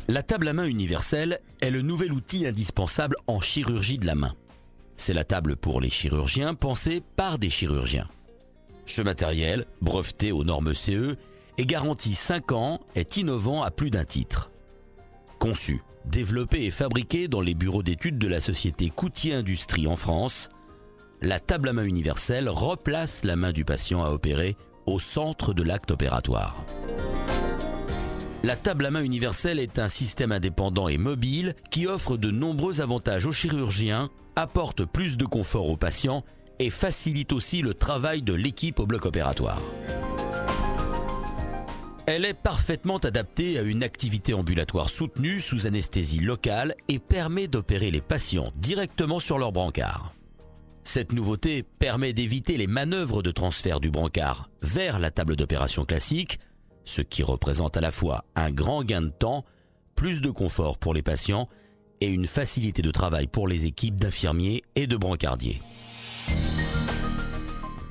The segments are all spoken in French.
La table à main universelle est le nouvel outil indispensable en chirurgie de la main. C'est la table pour les chirurgiens pensée par des chirurgiens. Ce matériel, breveté aux normes CE et garanti 5 ans, est innovant à plus d'un titre. Conçu, développé et fabriqué dans les bureaux d'études de la société Coutier Industrie en France, la table à main universelle replace la main du patient à opérer au centre de l'acte opératoire. La table à main universelle est un système indépendant et mobile qui offre de nombreux avantages aux chirurgiens, apporte plus de confort aux patients et facilite aussi le travail de l'équipe au bloc opératoire. Elle est parfaitement adaptée à une activité ambulatoire soutenue sous anesthésie locale et permet d'opérer les patients directement sur leur brancard. Cette nouveauté permet d'éviter les manœuvres de transfert du brancard vers la table d'opération classique, ce qui représente à la fois un grand gain de temps, plus de confort pour les patients et une facilité de travail pour les équipes d'infirmiers et de brancardiers.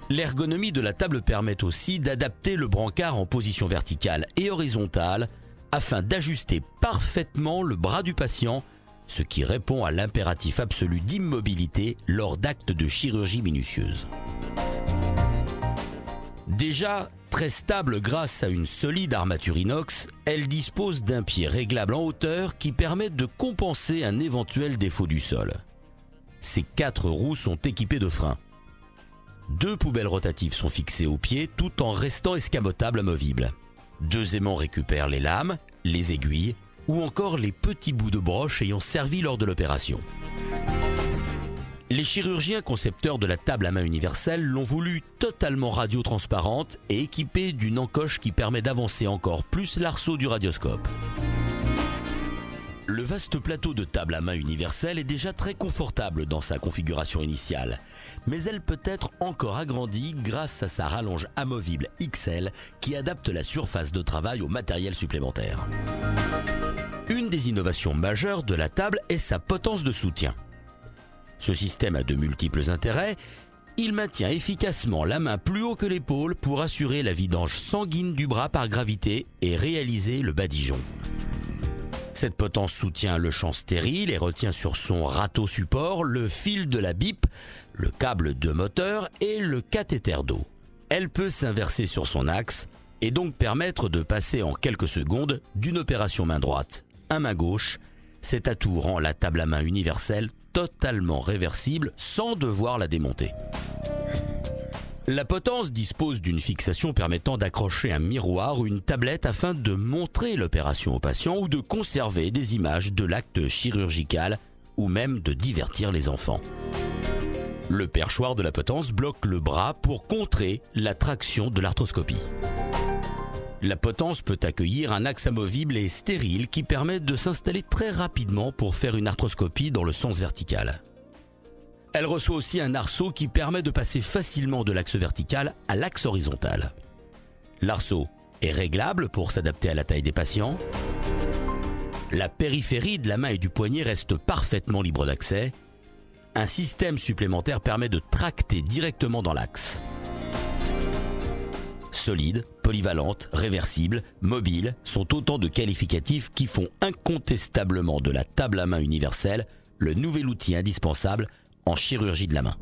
L'ergonomie de la table permet aussi d'adapter le brancard en position verticale et horizontale afin d'ajuster parfaitement le bras du patient, ce qui répond à l'impératif absolu d'immobilité lors d'actes de chirurgie minutieuse. Déjà très stable grâce à une solide armature inox, elle dispose d'un pied réglable en hauteur qui permet de compenser un éventuel défaut du sol. Ses 4 roues sont équipées de freins. 2 poubelles rotatives sont fixées au pied tout en restant escamotables amovibles. 2 aimants récupèrent les lames, les aiguilles ou encore les petits bouts de broche ayant servi lors de l'opération. Les chirurgiens concepteurs de la table à main universelle l'ont voulu totalement radiotransparente et équipée d'une encoche qui permet d'avancer encore plus l'arceau du radioscope. Le vaste plateau de table à main universelle est déjà très confortable dans sa configuration initiale, mais elle peut être encore agrandie grâce à sa rallonge amovible XL qui adapte la surface de travail au matériel supplémentaire. Une des innovations majeures de la table est sa potence de soutien. Ce système a de multiples intérêts. Il maintient efficacement la main plus haut que l'épaule pour assurer la vidange sanguine du bras par gravité et réaliser le badigeon. Cette potence soutient le champ stérile et retient sur son râteau support le fil de la BIP, le câble de moteur et le cathéter d'eau. Elle peut s'inverser sur son axe et donc permettre de passer en quelques secondes d'une opération main droite à main gauche. Cet atout rend la table à main universelle totalement réversible sans devoir la démonter. La potence dispose d'une fixation permettant d'accrocher un miroir ou une tablette afin de montrer l'opération au patient ou de conserver des images de l'acte chirurgical ou même de divertir les enfants. Le perchoir de la potence bloque le bras pour contrer la traction de l'arthroscopie. La potence peut accueillir un axe amovible et stérile qui permet de s'installer très rapidement pour faire une arthroscopie dans le sens vertical. Elle reçoit aussi un arceau qui permet de passer facilement de l'axe vertical à l'axe horizontal. L'arceau est réglable pour s'adapter à la taille des patients. La périphérie de la main et du poignet reste parfaitement libre d'accès. Un système supplémentaire permet de tracter directement dans l'axe. Solide, polyvalente, réversible, mobile sont autant de qualificatifs qui font incontestablement de la table à main universelle le nouvel outil indispensable en chirurgie de la main.